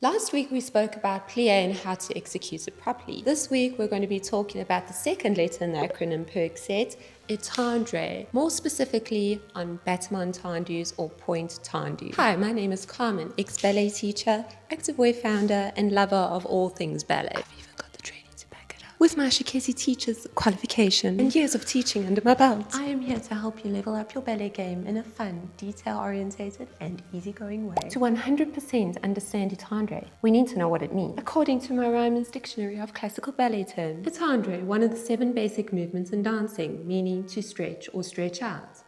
Last week we spoke about plié and how to execute it properly. This week we're going to be talking about the second letter in the acronym PERC set, Étendre, more specifically on Battement tendus or point tendus. Hi, my name is Carmen, ex-ballet teacher, active way founder, and lover of all things ballet. I've even got the training to back it up. With my Shikesi teacher's qualification and years of teaching under my belt, I am here to help you level up your ballet game in a fun, detail-orientated, and easygoing way. To 100% understand étendre, we need to know what it means. According to my Ryman's Dictionary of Classical Ballet Terms, étendre, one of the 7 basic movements in dancing, meaning to stretch or stretch out.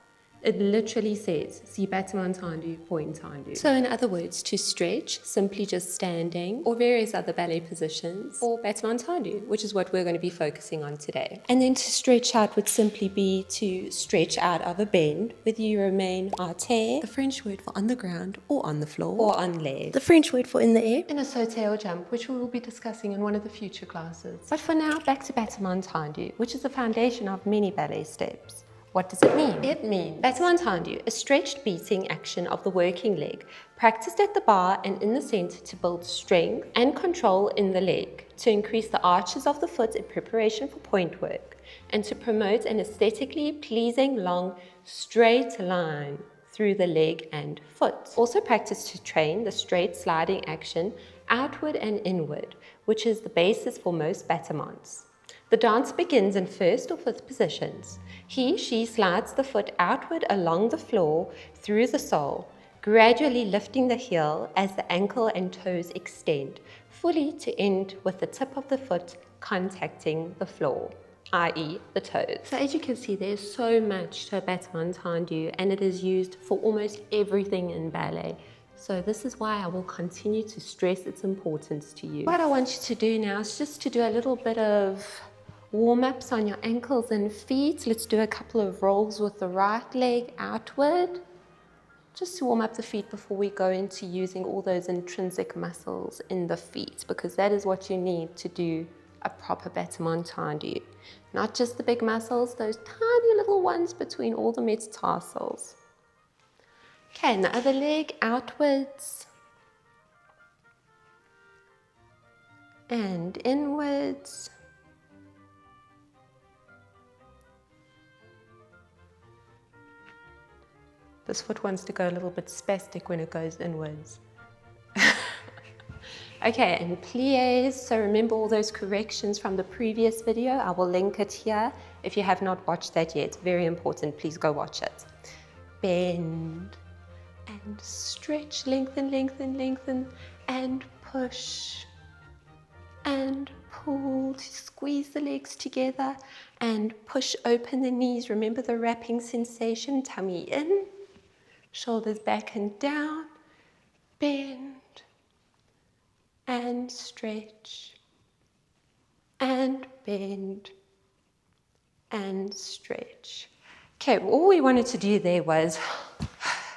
It literally says, see battement tendu, point tendu. So in other words, to stretch, simply just standing, or various other ballet positions, or battement tendu, which is what we're going to be focusing on today. And then to stretch out would simply be to stretch out of a bend, whether you remain à terre, the French word for on the ground, or on the floor, or en l'air, the French word for in the air, and a sauté or jump, which we will be discussing in one of the future classes. But for now, back to battement tendu, which is the foundation of many ballet steps. What does it mean? It means battement tendu, a stretched beating action of the working leg, practiced at the bar and in the center to build strength and control in the leg, to increase the arches of the foot in preparation for point work, and to promote an aesthetically pleasing long, straight line through the leg and foot. Also practiced to train the straight sliding action outward and inward, which is the basis for most battements. The dance begins in first or fifth positions. She slides the foot outward along the floor through the sole, gradually lifting the heel as the ankle and toes extend, fully to end with the tip of the foot contacting the floor, i.e. the toes. So as you can see, there's so much to a battement tendu, and it is used for almost everything in ballet. So this is why I will continue to stress its importance to you. What I want you to do now is just to do a little bit of warm-ups on your ankles and feet. Let's do a couple of rolls with the right leg outward, just to warm up the feet before we go into using all those intrinsic muscles in the feet, because that is what you need to do a proper battement tendu. Not just the big muscles, those tiny little ones between all the metatarsals. Okay, and the other leg outwards and inwards. This foot wants to go a little bit spastic when it goes inwards. Okay, and pliés, so remember all those corrections from the previous video. I will link it here. If you have not watched that yet, very important, please go watch it. Bend and stretch, lengthen, lengthen, lengthen, and push and pull to squeeze the legs together and push open the knees. Remember the wrapping sensation, tummy in, shoulders back and down, bend and stretch and bend and stretch. Okay, all we wanted to do there was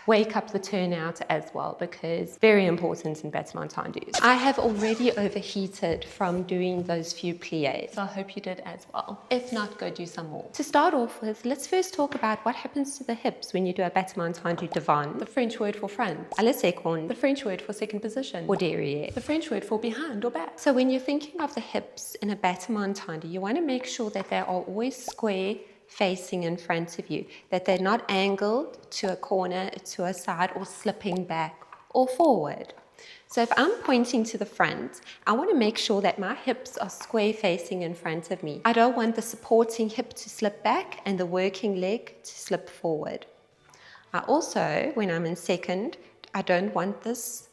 wake up the turnout as well, because very important in battement tendus. I have already overheated from doing those few pliés, so I hope you did as well. If not, go do some more. To start off with, let's first talk about what happens to the hips when you do a battement tendu devant, the French word for front, à la seconde, the French word for second position, or derrière, the French word for behind or back. So when you're thinking of the hips in a battement tendu, you want to make sure that they are always square, facing in front of you, that they're not angled to a corner, to a side, or slipping back or forward. So if I'm pointing to the front, I want to make sure that my hips are square facing in front of me. I don't want the supporting hip to slip back and the working leg to slip forward. I also, when I'm in second, I don't want this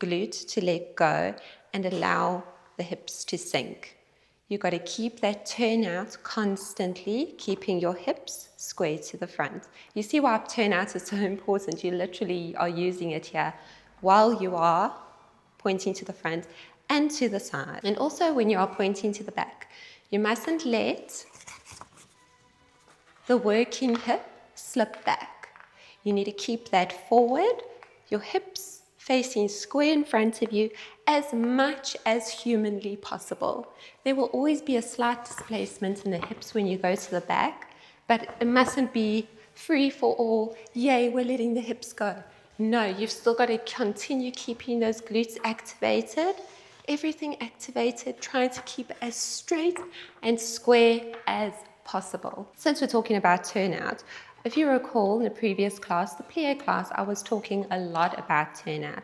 glute to let go and allow the hips to sink. You've got to keep that turnout constantly, keeping your hips square to the front. You see why turnout is so important. You literally are using it here while you are pointing to the front and to the side. And also when you are pointing to the back, you mustn't let the working hip slip back. You need to keep that forward, your hips facing square in front of you as much as humanly possible. There will always be a slight displacement in the hips when you go to the back, but it mustn't be free for all, yay, we're letting the hips go. No, you've still got to continue keeping those glutes activated, everything activated, trying to keep it as straight and square as possible. Since we're talking about turnout, if you recall in the previous class, the plié class, I was talking a lot about turnout.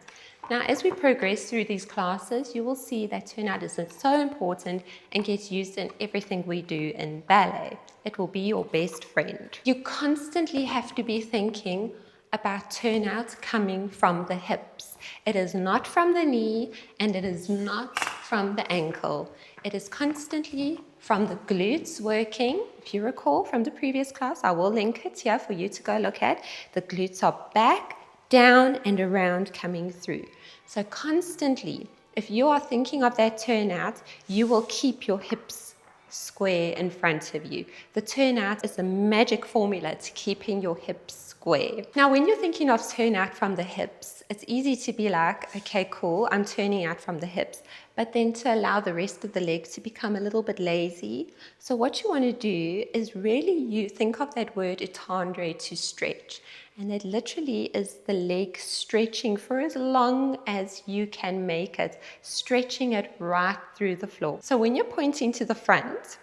Now, as we progress through these classes, you will see that turnout is so important and gets used in everything we do in ballet. It will be your best friend. You constantly have to be thinking about turnout coming from the hips. It is not from the knee and it is not from the ankle. It is constantly from the glutes working. If you recall from the previous class, I will link it here for you to go look at. The glutes are back, down and around coming through. So constantly, if you are thinking of that turnout, you will keep your hips square in front of you. The turnout is a magic formula to keeping your hips square. Now, when you're thinking of turnout from the hips, it's easy to be like, okay, cool, I'm turning out from the hips, but then to allow the rest of the leg to become a little bit lazy. So what you want to do is really you think of that word étendre, to stretch. And that literally is the leg stretching for as long as you can make it, stretching it right through the floor. So when you're pointing to the front,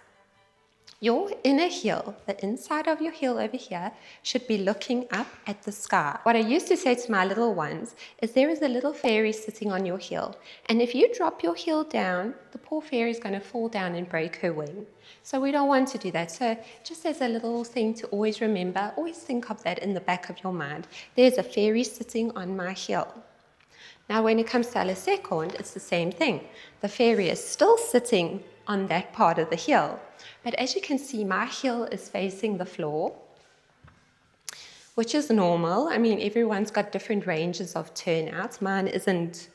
your inner heel, the inside of your heel over here, should be looking up at the sky. What I used to say to my little ones is there is a little fairy sitting on your heel. And if you drop your heel down, the poor fairy is going to fall down and break her wing. So we don't want to do that. So just as a little thing to always remember, always think of that in the back of your mind. There's a fairy sitting on my heel. Now when it comes to la seconde, it's the same thing. The fairy is still sitting on that part of the heel. But as you can see, my heel is facing the floor, which is normal. I mean, everyone's got different ranges of turnout. Mine isn't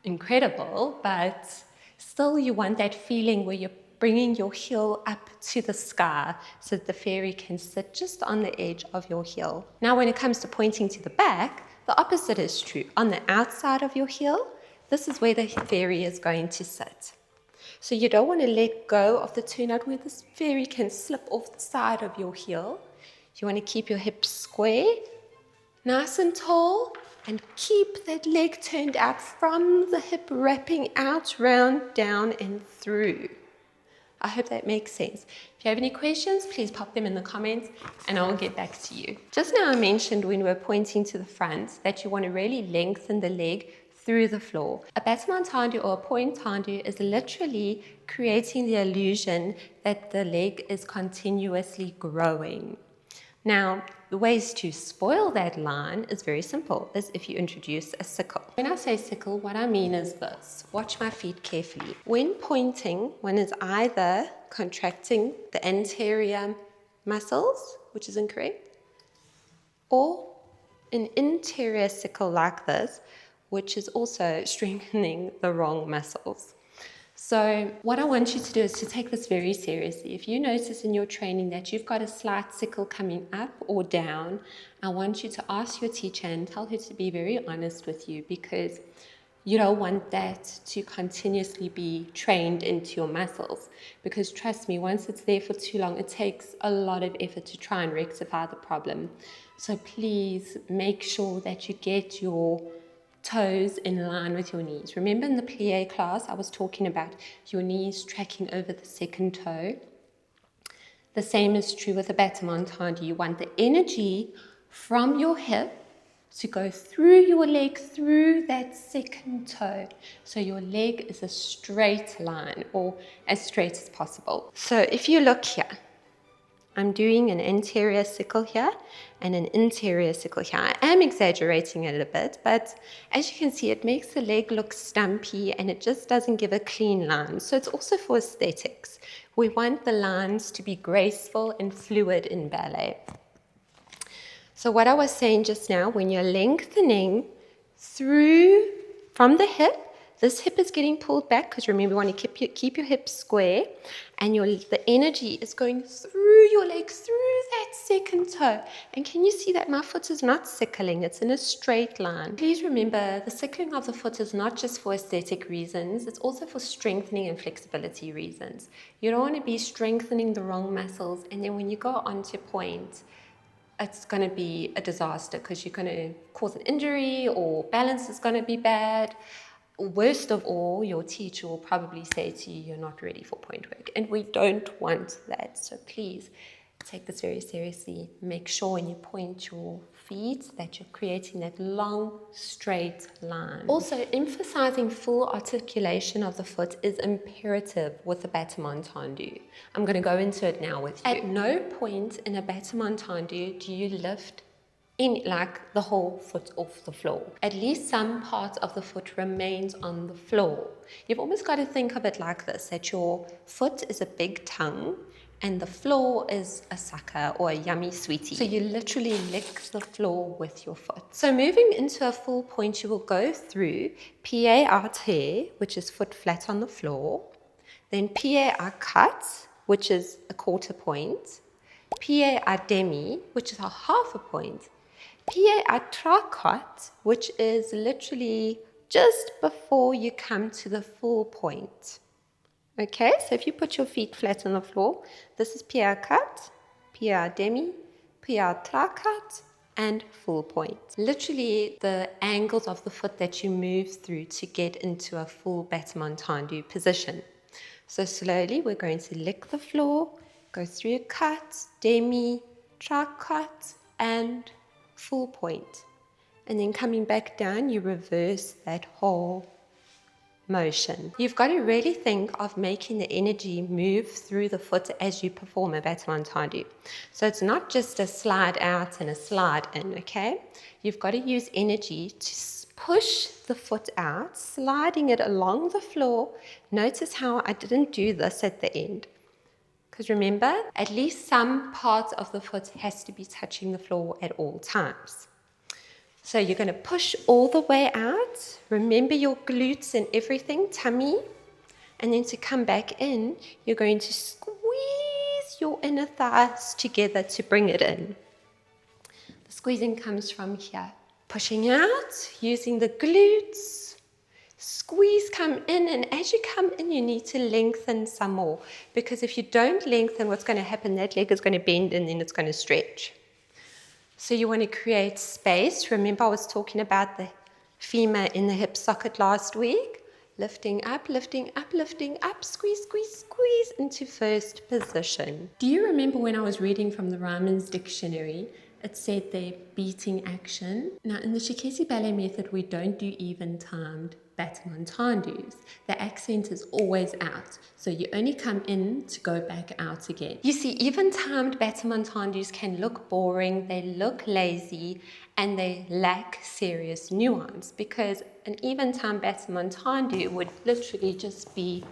incredible, but still you want that feeling where you're bringing your heel up to the sky so that the fairy can sit just on the edge of your heel. Now, when it comes to pointing to the back, the opposite is true. On the outside of your heel, this is where the fairy is going to sit. So you don't want to let go of the turnout where this fairy can slip off the side of your heel. You want to keep your hips square, nice and tall, and keep that leg turned out from the hip, wrapping out, round, down, and through. I hope that makes sense. If you have any questions, please pop them in the comments and I will get back to you. Just now I mentioned when we were pointing to the front that you want to really lengthen the leg through the floor. A battement tendu or a point tendu is literally creating the illusion that the leg is continuously growing. Now, the ways to spoil that line is very simple, is if you introduce a sickle. When I say sickle, what I mean is this. Watch my feet carefully. When pointing, one is either contracting the anterior muscles, which is incorrect, or an interior sickle like this, which is also strengthening the wrong muscles. So what I want you to do is to take this very seriously. If you notice in your training that you've got a slight sickle coming up or down, I want you to ask your teacher and tell her to be very honest with you, because you don't want that to continuously be trained into your muscles. Because trust me, once it's there for too long, it takes a lot of effort to try and rectify the problem. So please make sure that you get your toes in line with your knees. Remember in the plié class, I was talking about your knees tracking over the second toe. The same is true with the battement tendu. You want the energy from your hip to go through your leg, through that second toe. So your leg is a straight line, or as straight as possible. So if you look here, I'm doing an anterior sickle here and an interior sickle here. I am exaggerating it a bit, but as you can see, it makes the leg look stumpy and it just doesn't give a clean line. So it's also for aesthetics. We want the lines to be graceful and fluid in ballet. So what I was saying just now, when you're lengthening through from the hip, this hip is getting pulled back because remember you want to keep your hips square, and the energy is going through your leg, through that second toe. And can you see that my foot is not sickling, it's in a straight line. Please remember, the sickling of the foot is not just for aesthetic reasons, it's also for strengthening and flexibility reasons. You don't want to be strengthening the wrong muscles, and then when you go onto point, it's going to be a disaster because you're going to cause an injury or balance is going to be bad. Worst of all, your teacher will probably say to you, you're not ready for point work. And we don't want that. So please take this very seriously. Make sure when you point your feet that you're creating that long, straight line. Also, emphasizing full articulation of the foot is imperative with the Battement tendu. I'm going to go into it now with you. At no point in a Battement tendu do you lift like the whole foot off the floor. At least some part of the foot remains on the floor. You've almost got to think of it like this, that your foot is a big tongue and the floor is a sucker or a yummy sweetie. So you literally lick the floor with your foot. So moving into a full point, you will go through plié à terre, which is foot flat on the floor, then plié à quatre, which is a quarter point, plié à demi, which is a half a point, plié à trois quarts, which is literally just before you come to the full point. Okay, so if you put your feet flat on the floor, this is plié à quatre, plié à demi, plié à trois quarts, and full point. Literally the angles of the foot that you move through to get into a full Battement tendu position. So slowly we're going to lick the floor, go through cut, demi, trois quarts, and full point. And then coming back down, you reverse that whole motion. You've got to really think of making the energy move through the foot as you perform a Battement tendu. So it's not just a slide out and a slide in, okay? You've got to use energy to push the foot out, sliding it along the floor. Notice how I didn't do this at the end. Because remember, at least some part of the foot has to be touching the floor at all times. So you're going to push all the way out. Remember your glutes and everything, tummy. And then to come back in, you're going to squeeze your inner thighs together to bring it in. The squeezing comes from here. Pushing out, using the glutes. Squeeze, come in, and as you come in, you need to lengthen some more. Because if you don't lengthen, what's going to happen, that leg is going to bend and then it's going to stretch. So you want to create space. Remember I was talking about the femur in the hip socket last week. Lifting up, lifting up, lifting up, squeeze, squeeze, squeeze into first position. Do you remember when I was reading from the Ryman's dictionary, it said there beating action? Now in the Shikesi ballet method, we don't do even timed Battement tendus. The accent is always out, so you only come in to go back out again. You see, even timed Battement tendus can look boring, they look lazy, and they lack serious nuance, because an even timed Battement tendu would literally just be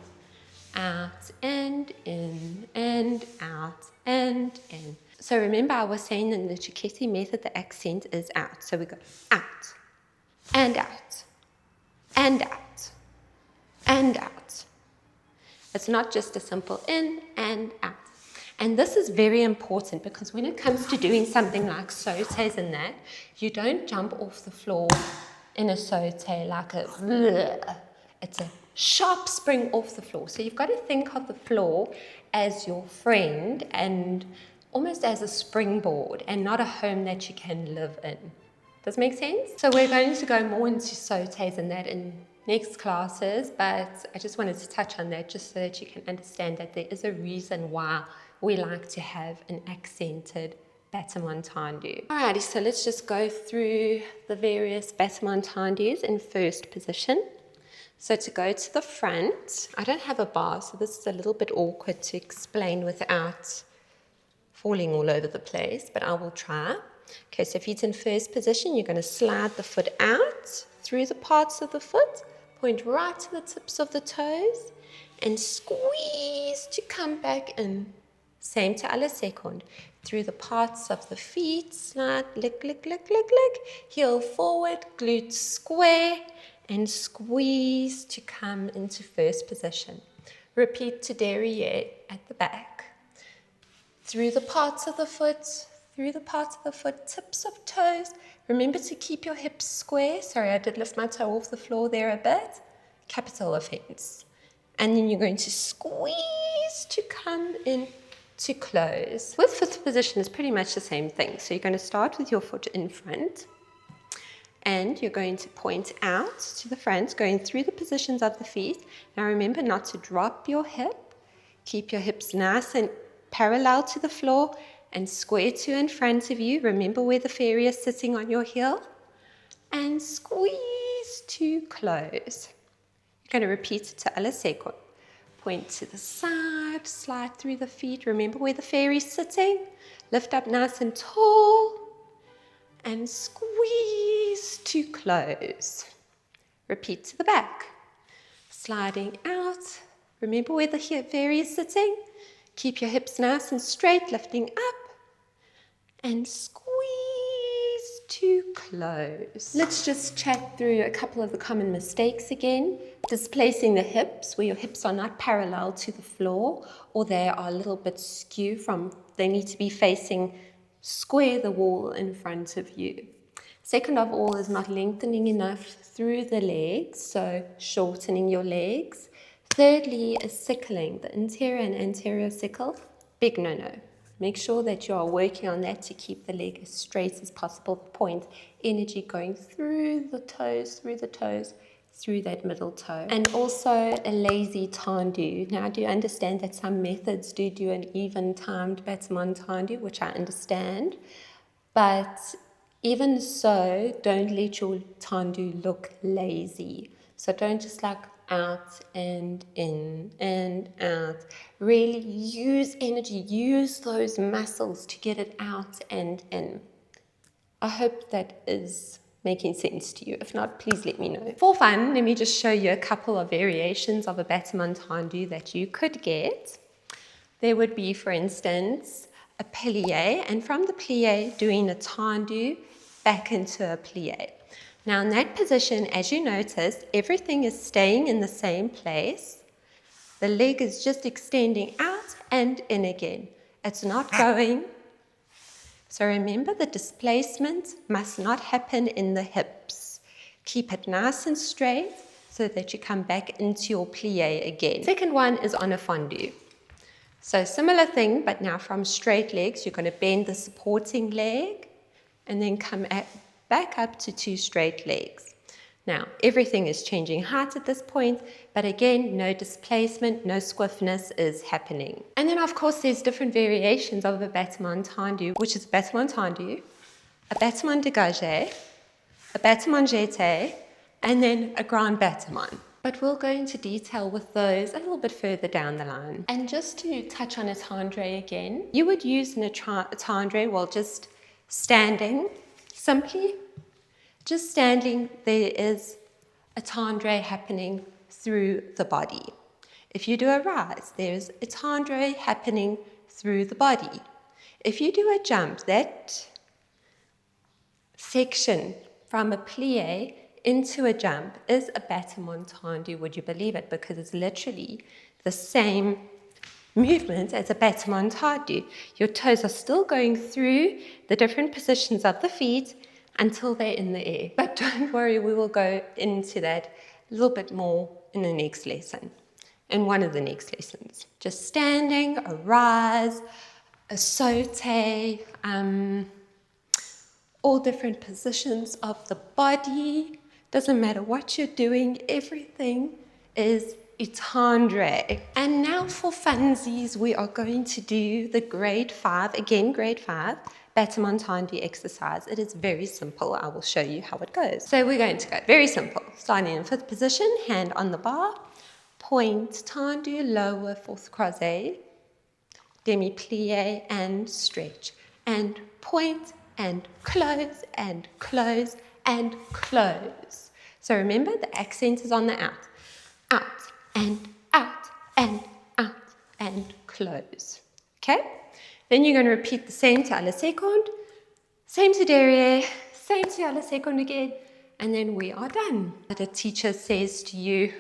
out and in and out and in. So remember I was saying in the Shikesi method the accent is out, so we go out and out and out, and out. It's not just a simple in and out. And this is very important because when it comes to doing something like sautés and that, you don't jump off the floor in a sauté like a bleh. It's a sharp spring off the floor. So you've got to think of the floor as your friend and almost as a springboard and not a home that you can live in. Does it make sense? So we're going to go more into sautés and that in next classes, but I just wanted to touch on that just so that you can understand that there is a reason why we like to have an accented Battement tendu. Alrighty, so let's just go through the various Battement tendus in first position. So to go to the front, I don't have a bar, so this is a little bit awkward to explain without falling all over the place, but I will try. Okay, so feet in first position, you're going to slide the foot out through the parts of the foot, point right to the tips of the toes, and squeeze to come back in. Same to alla second. Through the parts of the feet, slide, lick, lick, lick, lick, lick, heel forward, glutes square, and squeeze to come into first position. Repeat to derriere at the back. Through the parts of the foot, tips of toes. Remember to keep your hips square. Sorry, I did lift my toe off the floor there a bit. Capital offense. And then you're going to squeeze to come in to close. With fifth position, it's pretty much the same thing. So you're going to start with your foot in front, and you're going to point out to the front, going through the positions of the feet. Now remember not to drop your hip. Keep your hips nice and parallel to the floor and square two in front of you. Remember where the fairy is sitting on your heel. And squeeze to close. You're going to repeat it to ala seco. Point to the side, slide through the feet. Remember where the fairy's sitting. Lift up nice and tall. And squeeze to close. Repeat to the back. Sliding out. Remember where the fairy is sitting. Keep your hips nice and straight, lifting up. And squeeze to close. Let's just chat through a couple of the common mistakes again. Displacing the hips, where your hips are not parallel to the floor, or they are a little bit skew they need to be facing square the wall in front of you. Second of all is not lengthening enough through the legs, so shortening your legs. Thirdly is sickling, the interior and anterior sickle, big no-no. Make sure that you are working on that to keep the leg as straight as possible. Point energy going through the toes, through that middle toe. And also a lazy tendu. Now I do understand that some methods do an even timed Battement tendu, which I understand. But even so, don't let your tendu look lazy. So don't just like out and in and out. Really use energy, use those muscles to get it out and in. I hope that is making sense to you. If not, please let me know. For fun, let me just show you a couple of variations of a Battement tendu that you could get. There would be, for instance, a plié, and from the plié doing a tendu back into a plié. Now in that position, as you notice, everything is staying in the same place. The leg is just extending out and in again. It's not going. So remember, the displacement must not happen in the hips. Keep it nice and straight so that you come back into your plié again. Second one is on a fondu. So similar thing, but now from straight legs, you're going to bend the supporting leg and then come back up to two straight legs. Now, everything is changing height at this point, but again, no displacement, no squiffness is happening. And then, of course, there's different variations of a Battement tendu, which is a Battement tendu, a Battement dégagé, a Battement jeté, and then a grand Battement. But we'll go into detail with those a little bit further down the line. And just to touch on a tendre again, you would use a tendre while just standing, simply. Just standing, there is a tendre happening through the body. If you do a rise, there's a tendre happening through the body. If you do a jump, that section from a plié into a jump is a Battement tendu, would you believe it? Because it's literally the same movement as a Battement tendu. Your toes are still going through the different positions of the feet until they're in the air. But don't worry, we will go into that a little bit more in the next lesson, in one of the next lessons. Just standing, a rise, a sauté, all different positions of the body. Doesn't matter what you're doing, everything is étendre. And now for funsies, we are going to do the grade 5, again grade 5, Battement tendu exercise. It is very simple. I will show you how it goes. So we're going to go very simple. Starting in fifth position, hand on the bar, point, tendu, lower, fourth croisé, demi-plié, and stretch. And point, and close, and close, and close. So remember, the accent is on the out. Out, and out, and out, and close. Okay? Then you're going to repeat the same to alla seconde, same to derrière, same to alla seconde again, and then we are done. The teacher says to you,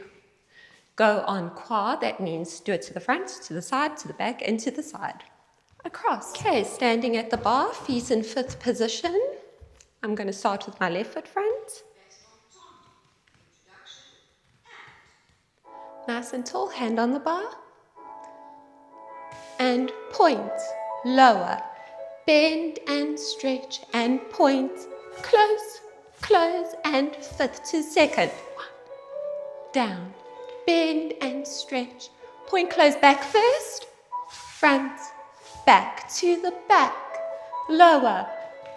go en croix, that means do it to the front, to the side, to the back, and to the side. Across. Okay, standing at the bar, feet in fifth position. I'm going to start with my left foot front. Nice and tall, hand on the bar. And point, lower, bend and stretch and point, close, close and fifth to second. One, down, bend and stretch, point, close, back first, front, back to the back, lower,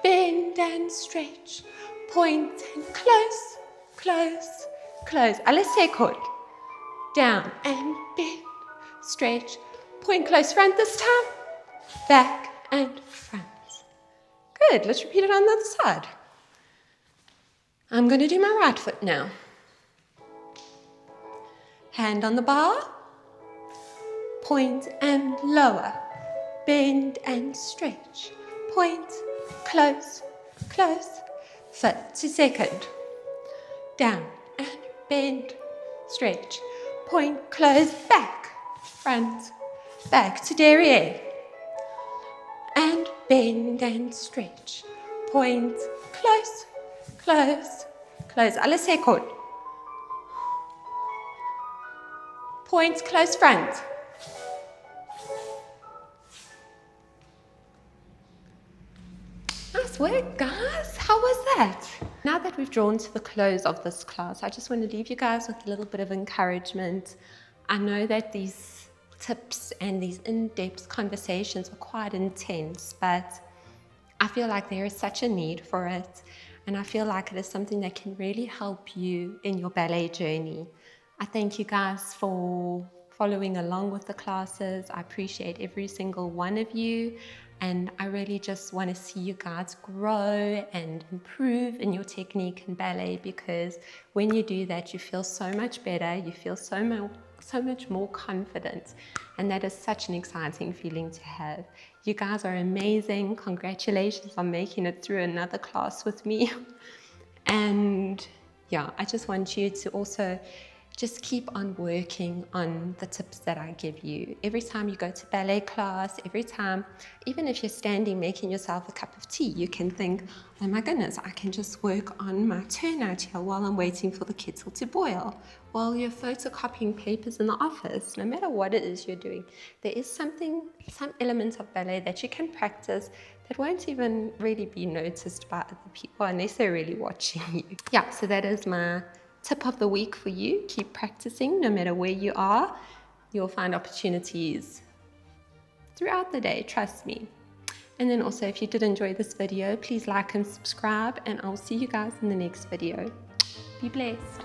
bend and stretch, point and close, close, close. Let's take hold. Down and bend, stretch, point, close, front this time, back and front. Good, let's repeat it on the other side. I'm going to do my right foot now. Hand on the bar, point and lower, bend and stretch, point, close, close, foot to second, down and bend, stretch, point, close, back, front, back to derriere, and bend and stretch, point, close, close, close. Let's take hold. Point, close, front. Nice work, guys. How was that? Now that we've drawn to the close of this class, I just want to leave you guys with a little bit of encouragement. I know that these tips and these in-depth conversations are quite intense, but I feel like there is such a need for it, and I feel like it is something that can really help you in your ballet journey. I thank you guys for following along with the classes. I appreciate every single one of you, and I really just want to see you guys grow and improve in your technique in ballet, because when you do that, you feel so much better, you feel so much more confident, and that is such an exciting feeling to have. You guys are amazing. Congratulations on making it through another class with me. And yeah, I just want you to also just keep on working on the tips that I give you. Every time you go to ballet class, every time, even if you're standing making yourself a cup of tea, you can think, oh my goodness, I can just work on my turnout here while I'm waiting for the kettle to boil, while you're photocopying papers in the office. No matter what it is you're doing, there is some element of ballet that you can practice that won't even really be noticed by other people unless they're really watching you. Yeah, so that is my tip of the week for you. Keep practicing no matter where you are. You'll find opportunities throughout the day, trust me. And then also, if you did enjoy this video, please like and subscribe, and I'll see you guys in the next video. Be blessed.